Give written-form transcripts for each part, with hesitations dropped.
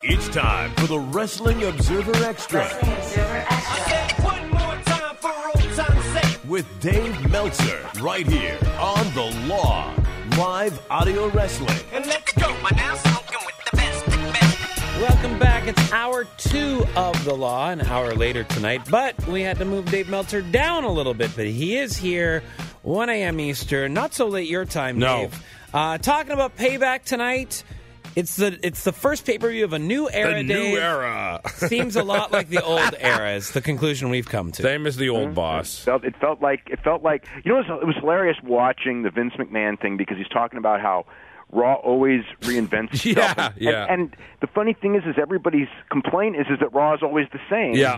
It's time for the Wrestling Observer Extra. One more time for old time's sake. With Dave Meltzer, right here on The Law. Live audio wrestling. And let's go. We're now smoking with the best. Welcome back. It's hour 2 of The Law, an hour later tonight. But we had to move Dave Meltzer down a little bit. But he is here, 1 a.m. Eastern. Not so late your time, Dave. Talking about Payback tonight. It's the first pay-per-view of a new era, A Dave. new era. Seems a lot like the old era is the conclusion we've come to. Same as the old boss. It felt like it was hilarious watching the Vince McMahon thing because he's talking about how Raw always reinvents itself. And the funny thing is everybody's complaint is that Raw is always the same. Yeah.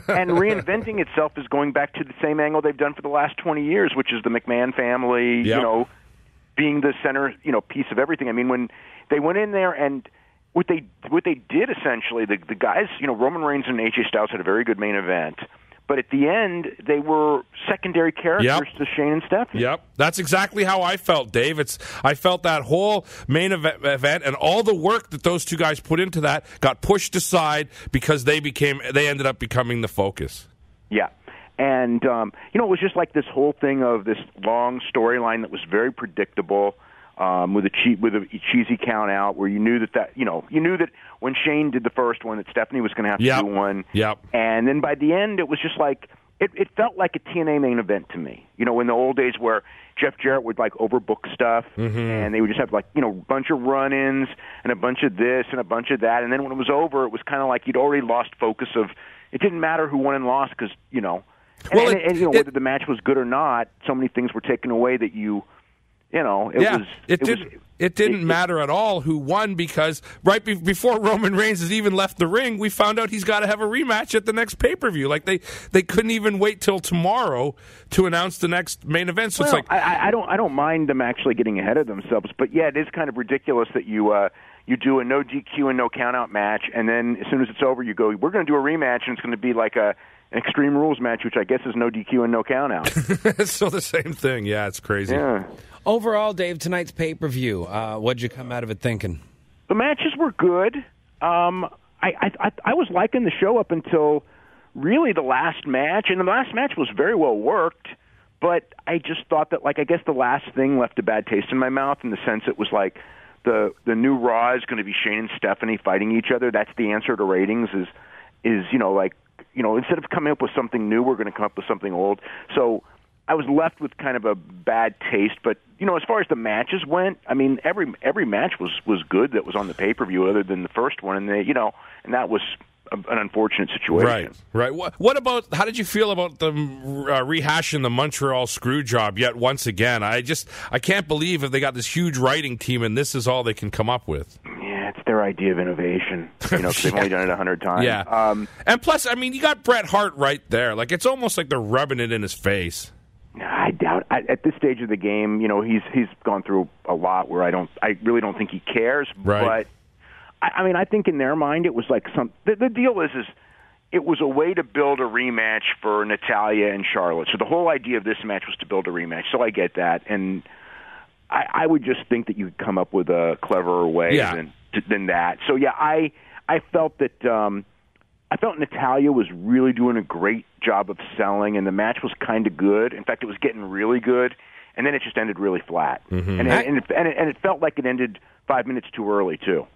And reinventing itself is going back to the same angle they've done for the last 20 years, which is the McMahon family, being the center, piece of everything. I mean, when they went in there and what they did essentially, the guys, Roman Reigns and AJ Styles had a very good main event, but at the end they were secondary characters to Shane and Stephanie. Yep, that's exactly how I felt, Dave. I felt that whole main event and all the work that those two guys put into that got pushed aside because they ended up becoming the focus. Yeah. And, it was just like this whole thing of this long storyline that was very predictable, with a cheesy count out where you knew that when Shane did the first one that Stephanie was going to have to do one. Yep. And then by the end, it was just like, it felt like a TNA main event to me. In the old days where Jeff Jarrett would overbook stuff and they would just have a bunch of run-ins and a bunch of this and a bunch of that. And then when it was over, it was kind of like you'd already lost focus of, it didn't matter who won and lost because, whether the match was good or not, so many things were taken away that it didn't matter at all who won because right before Roman Reigns has even left the ring, we found out he's got to have a rematch at the next pay-per-view. They couldn't even wait till tomorrow to announce the next main event. So I don't mind them actually getting ahead of themselves, but it is kind of ridiculous that you do a no DQ and no countout match, and then as soon as it's over, you go, we're going to do a rematch, and it's going to be like an Extreme Rules match, which I guess is no DQ and no countout. It's still the same thing. Yeah, it's crazy. Yeah. Overall, Dave, tonight's pay-per-view, what'd you come out of it thinking? The matches were good. I was liking the show up until really the last match, and the last match was very well worked, but I just thought that, I guess the last thing left a bad taste in my mouth in the sense it was like the new Raw is going to be Shane and Stephanie fighting each other. That's the answer to ratings is instead of coming up with something new, we're going to come up with something old. So I was left with kind of a bad taste, but as far as the matches went, I mean, every match was good that was on the pay-per-view, other than the first one, and and that was an unfortunate situation. Right. What about? How did you feel about the rehashing the Montreal screw job yet once again? I can't believe if they got this huge writing team and this is all they can come up with. Yeah, it's their idea of innovation. Because they've only done it 100 times. Yeah. And plus, I mean, you got Bret Hart right there. It's almost like they're rubbing it in his face. I doubt. At this stage of the game, he's gone through a lot where I really don't think he cares. Right. But I think in their mind it was like the deal is it was a way to build a rematch for Natalya and Charlotte. So the whole idea of this match was to build a rematch. So I get that, and I would just think that you could come up with a cleverer way than that. So yeah, I felt that. I felt Natalya was really doing a great job of selling, and the match was kind of good. In fact, it was getting really good, and then it just ended really flat. Mm-hmm. And it felt like it ended 5 minutes too early, too.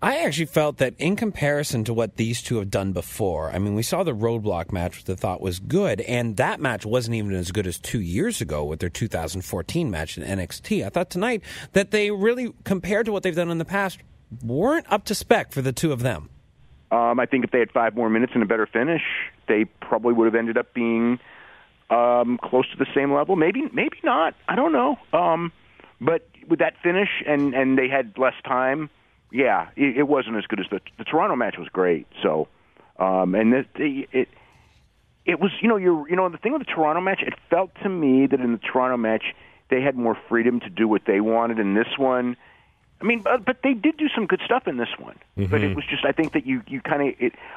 I actually felt that in comparison to what these two have done before, I mean, we saw the Roadblock match, which I thought was good, and that match wasn't even as good as 2 years ago with their 2014 match in NXT. I thought tonight that they really, compared to what they've done in the past, weren't up to spec for the two of them. I think if they had 5 more minutes and a better finish, they probably would have ended up being close to the same level. Maybe not. I don't know. But with that finish and they had less time, yeah, it wasn't as good as the Toronto match was great. So, and it was the thing with the Toronto match. It felt to me that in the Toronto match they had more freedom to do what they wanted. In this one, I mean, but they did do some good stuff in this one. But it was just, I think that you kind of,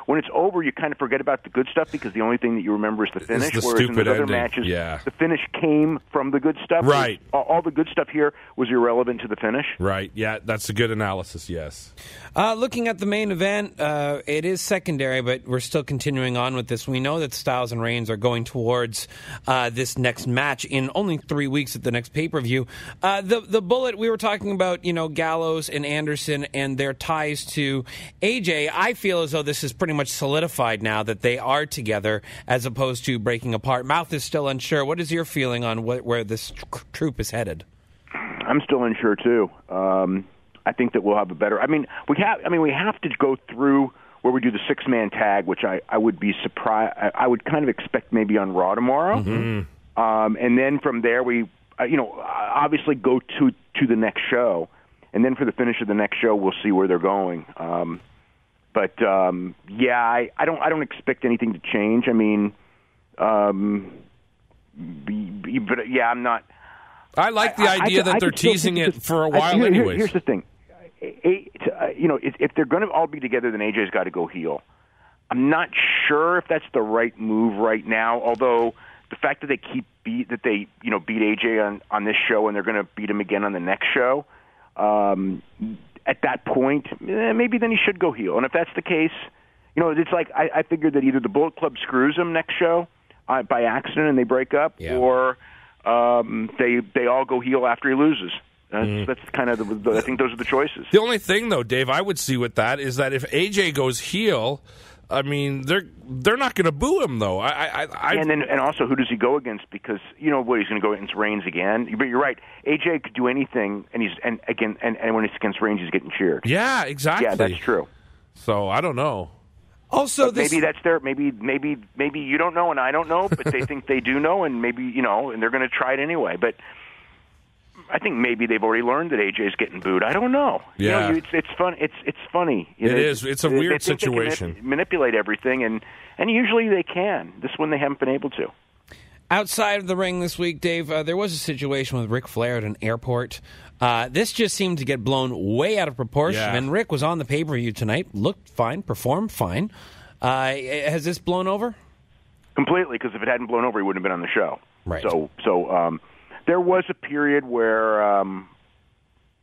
when it's over, you kind of forget about the good stuff because the only thing that you remember is the finish. It's the whereas in stupid the other ending. matches, Yeah. the finish came from the good stuff. Right. All the good stuff here was irrelevant to the finish. Right. Yeah, that's a good analysis, yes. Looking at the main event, it is secondary, but we're still continuing on with this. We know that Styles and Reigns are going towards this next match in only 3 weeks at the next pay-per-view. The bullet, we were talking about, Gallows and Anderson and their ties to AJ. I feel as though this is pretty much solidified now that they are together as opposed to breaking apart. Mouth is still unsure. What is your feeling on where this troop is headed? I'm still unsure too. I think that we'll have a better. We have to go through where we do the 6-man tag, which I would be surprised. I would kind of expect maybe on Raw tomorrow, and then from there we, obviously go to the next show, and then for the finish of the next show we'll see where they're going. I don't expect anything to change. I'm not. I like the idea that they're teasing it for a while anyways. Here's the thing. If they're going to all be together, then AJ's got to go heel. I'm not sure if that's the right move right now, although the fact that they beat AJ on this show and they're going to beat him again on the next show, at that point, maybe then he should go heel. And if that's the case, it's like I figured that either the Bullet Club screws him next show by accident and they break up, or they all go heel after he loses. That's kind of I think those are the choices. The only thing, though, Dave, I would see with that is that if AJ goes heel, they're not going to boo him, though. And also, who does he go against? Because he's going to go against Reigns again. But you're right, AJ could do anything, and when it's against Reigns, he's getting cheered. Yeah, exactly. Yeah, that's true. So I don't know. Also, maybe that's their maybe you don't know and I don't know, but they think they do know, and maybe and they're going to try it anyway. But I think maybe they've already learned that AJ's getting booed. I don't know. Yeah, it's fun. It's funny. It is. It's a weird situation. They can manipulate everything, and usually they can. This one they haven't been able to. Outside of the ring this week, Dave, there was a situation with Ric Flair at an airport. This just seemed to get blown way out of proportion, and Rick was on the pay-per-view tonight, looked fine, performed fine. Has this blown over? Completely, because if it hadn't blown over, he wouldn't have been on the show. Right. So there was a period where,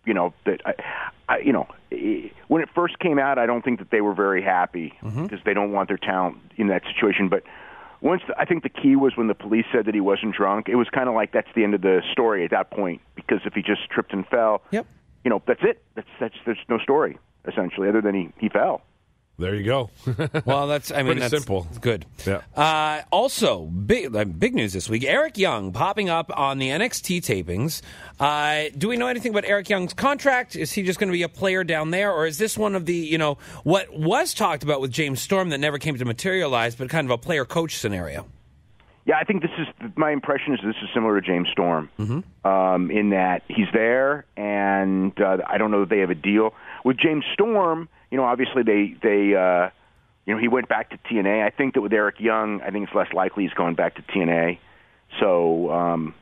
when it first came out, I don't think that they were very happy because they don't want their talent in that situation. But I think the key was when the police said that he wasn't drunk. It was kind of like that's the end of the story at that point, because if he just tripped and fell, that's it. There's no story essentially other than he fell. There you go. Well, that's simple. Good. Yeah. Also, big news this week. Eric Young popping up on the NXT tapings. Do we know anything about Eric Young's contract? Is he just going to be a player down there, or is this one of the what was talked about with James Storm that never came to materialize, but kind of a player-coach scenario? Yeah, I think my impression is this is similar to James Storm in that he's there, and I don't know that they have a deal with James Storm. Obviously they he went back to TNA. I think that with Eric Young, I think it's less likely he's going back to TNA. So,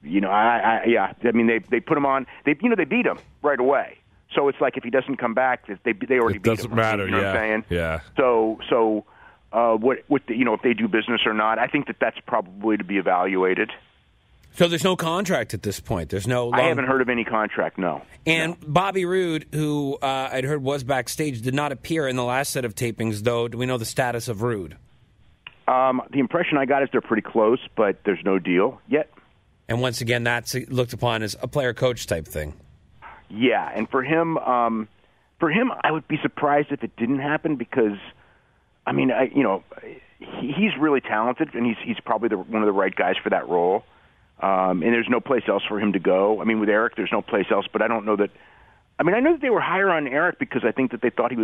they put him on. They beat him right away. So it's like if he doesn't come back, they already beat him. It doesn't matter. You know what I'm saying? Yeah. So if they do business or not, I think that's probably to be evaluated. So there's no contract at this point. There's no. I haven't heard of any contract. No. And Bobby Roode, who I'd heard was backstage, did not appear in the last set of tapings. Though, do we know the status of Roode? The impression I got is they're pretty close, but there's no deal yet. And once again, that's looked upon as a player-coach type thing. Yeah, and for him, I would be surprised if it didn't happen because, he's really talented and he's probably one of the right guys for that role. And there's no place else for him to go. With Eric, there's no place else. But I don't know that. I know that they were higher on Eric because I think that they thought he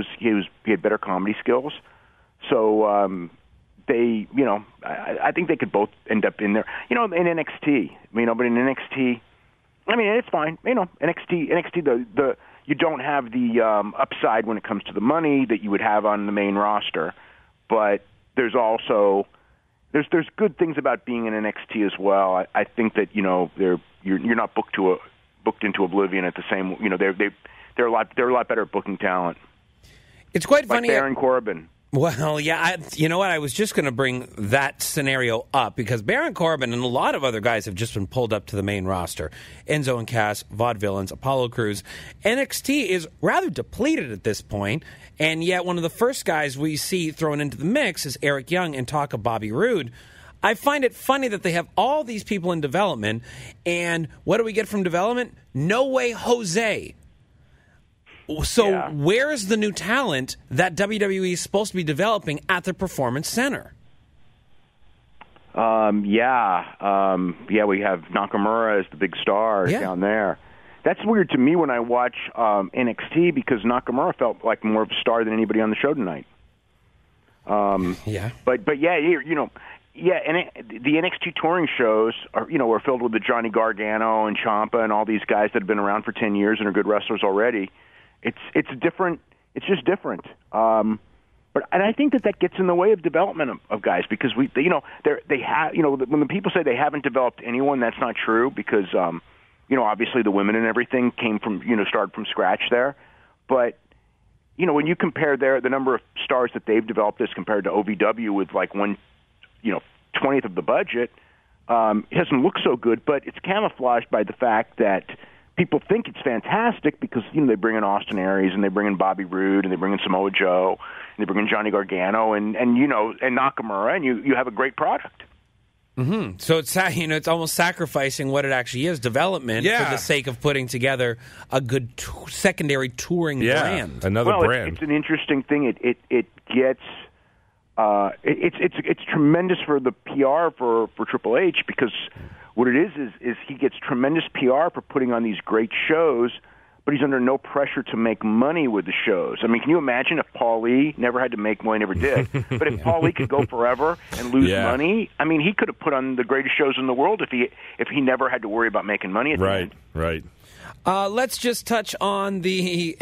had better comedy skills. So I think they could both end up in there. In NXT. But in NXT, it's fine. NXT, you don't have the upside when it comes to the money that you would have on the main roster, but there's also. There's good things about being in NXT as well. I think that you're not booked to booked into oblivion at the same. You know, they're a lot better at booking talent. It's quite Like funny. Baron Corbin. Well, yeah, you know what? I was just going to bring that scenario up because Baron Corbin and a lot of other guys have just been pulled up to the main roster. Enzo and Cass, Vaudevillains, Apollo Crews. NXT is rather depleted at this point, and yet one of the first guys we see thrown into the mix is Eric Young and talk of Bobby Roode. I find it funny that they have all these people in development, and what do we get from development? No Way Jose. So where's the new talent that WWE is supposed to be developing at the Performance Center? We have Nakamura as the big star down there. That's weird to me when I watch NXT because Nakamura felt like more of a star than anybody on the show tonight. And the NXT touring shows are filled with the Johnny Gargano and Ciampa and all these guys that have been around for 10 years and are good wrestlers already. It's different. It's just different. And I think that gets in the way of development of guys because when the people say they haven't developed anyone, that's not true because obviously the women and everything came from started from scratch there. But when you compare the number of stars that they've developed as compared to OVW with like 20th of the budget, it doesn't look so good. But it's camouflaged by the fact that people think it's fantastic because they bring in Austin Aries and they bring in Bobby Roode and they bring in Samoa Joe and they bring in Johnny Gargano and Nakamura and you have a great product. Mm-hmm. So it's almost sacrificing what it actually is, development, for the sake of putting together a good secondary touring brand. Another brand. It's an interesting thing. It gets it's tremendous for the PR for Triple H because what it is he gets tremendous PR for putting on these great shows, but he's under no pressure to make money with the shows. I mean, can you imagine if Paul Lee never had to make money, never did, but if Paul Lee could go forever and lose money, I mean, he could have put on the greatest shows in the world if he never had to worry about making money at the end. Right. Let's just touch on the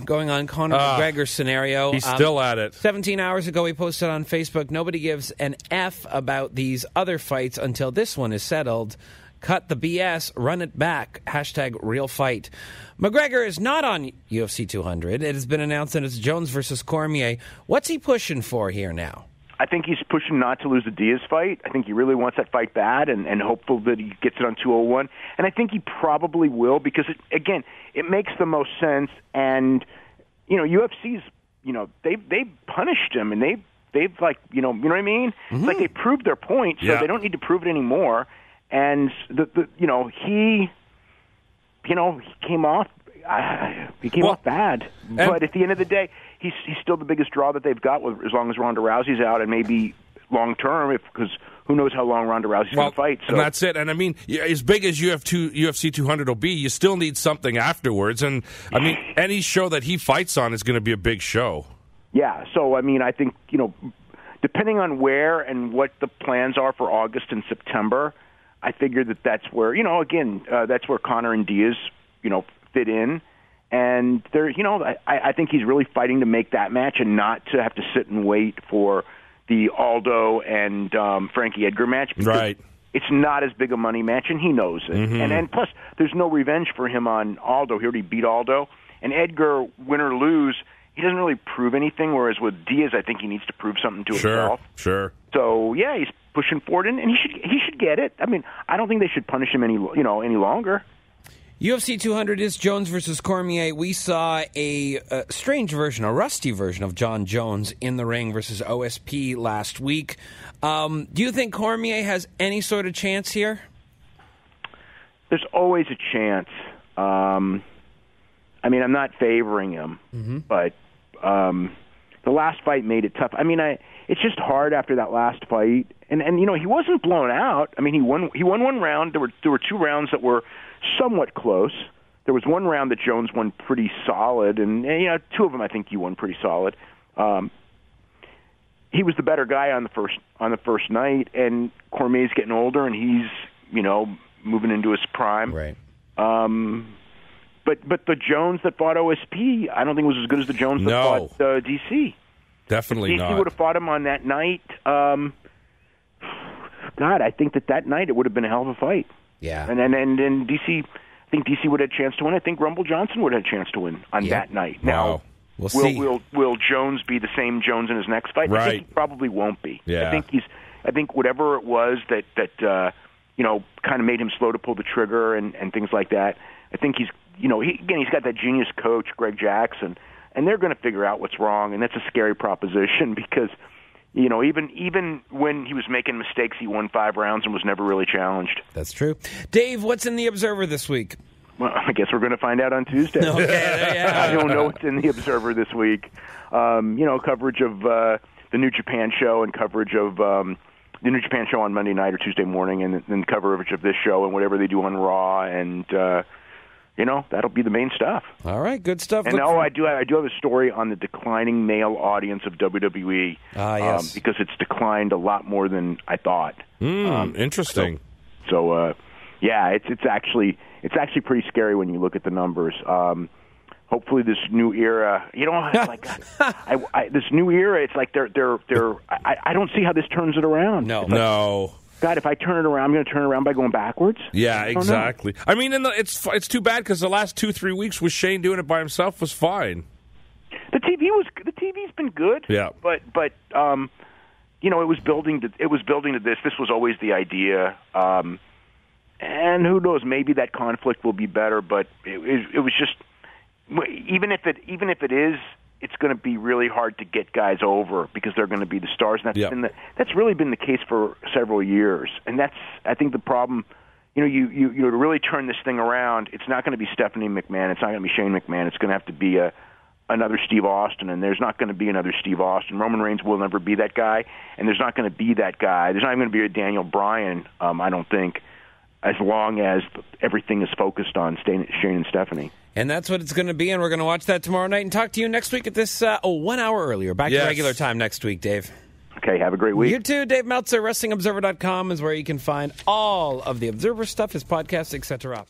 going on Conor McGregor scenario. He's still at it. 17 hours ago, he posted on Facebook, nobody gives an F about these other fights until this one is settled. Cut the BS, run it back. #RealFight. McGregor is not on UFC 200. It has been announced that it's Jones versus Cormier. What's he pushing for here now? I think he's pushing not to lose the Diaz fight. I think he really wants that fight bad and hopeful that he gets it on 201. And I think he probably will because, it makes the most sense. And, UFC's, they've punished him and they've like, you know what I mean? Mm-hmm. It's like they proved their point, so they don't need to prove it anymore. And, he came off bad. But at the end of the day, he's still the biggest draw that they've got as long as Ronda Rousey's out and maybe long term because who knows how long Ronda Rousey's going to fight. So. And that's it. And I mean, as big as UFC 200 will be, you still need something afterwards. And I mean, any show that he fights on is going to be a big show. Yeah. So, I mean, I think, depending on where and what the plans are for August and September, I figure that's where, that's where Conor and Diaz, fit in. And there, I think he's really fighting to make that match and not to have to sit and wait for the Aldo and Frankie Edgar match. Right. It's not as big a money match, and he knows it. Mm-hmm. And plus, there's no revenge for him on Aldo. He already beat Aldo. And Edgar, win or lose, he doesn't really prove anything, whereas with Diaz, I think he needs to prove something to himself. Sure. So, yeah, he's pushing forward, and he should get it. I mean, I don't think they should punish him any longer. UFC 200 is Jones versus Cormier. We saw a strange version, a rusty version of John Jones in the ring versus OSP last week. Do you think Cormier has any sort of chance here? There's always a chance. I'm not favoring him, but the last fight made it tough. I mean, it's just hard after that last fight, and he wasn't blown out. I mean, he won one round. There were two rounds that were somewhat close. There was one round that Jones won pretty solid, and two of them I think he won pretty solid. He was the better guy on the first night, and Cormier's getting older, and he's moving into his prime. Right. But the Jones that fought OSP, I don't think was as good as the Jones that fought DC. Definitely not. DC would have fought him on that night. God, I think that night it would have been a hell of a fight. Yeah. And DC, think DC would have a chance to win. I think Rumble Johnson would have a chance to win on that night. Now, we'll see. Will Jones be the same Jones in his next fight? Right. I think he probably won't be. Yeah. I think whatever it was that kind of made him slow to pull the trigger and things like that. I think he's got that genius coach, Greg Jackson, and they're going to figure out what's wrong, and that's a scary proposition because, even when he was making mistakes, he won 5 rounds and was never really challenged. That's true. Dave, what's in the Observer this week? Well, I guess we're going to find out on Tuesday. Okay, I don't know what's in the Observer this week. Coverage of the New Japan show and coverage of the New Japan show on Monday night or Tuesday morning, and then coverage of this show and whatever they do on Raw, and that'll be the main stuff. All right, good stuff. And I do have a story on the declining male audience of WWE. Yes. Because it's declined a lot more than I thought. Interesting. So it's actually pretty scary when you look at the numbers. Hopefully, this new era, this new era, it's like I don't see how this turns it around. No. God, if I turn it around, I'm going to turn it around by going backwards. Yeah, exactly. I mean, it's too bad because the last 2-3 weeks with Shane doing it by himself was fine. The TV's been good. Yeah, but it was building to this. This was always the idea. And who knows? Maybe that conflict will be better. But it was just even if it is. It's going to be really hard to get guys over because they're going to be the stars. And that's really been the case for several years. And that's, I think, the problem. You to really turn this thing around, it's not going to be Stephanie McMahon. It's not going to be Shane McMahon. It's going to have to be another Steve Austin. And there's not going to be another Steve Austin. Roman Reigns will never be that guy. And there's not going to be that guy. There's not even going to be a Daniel Bryan, I don't think, as long as everything is focused on Shane and Stephanie. And that's what it's going to be, and we're going to watch that tomorrow night and talk to you next week at this 1 hour earlier. Back to regular time next week, Dave. Okay, have a great week. You too, Dave Meltzer. WrestlingObserver.com is where you can find all of the Observer stuff, his podcast, etc.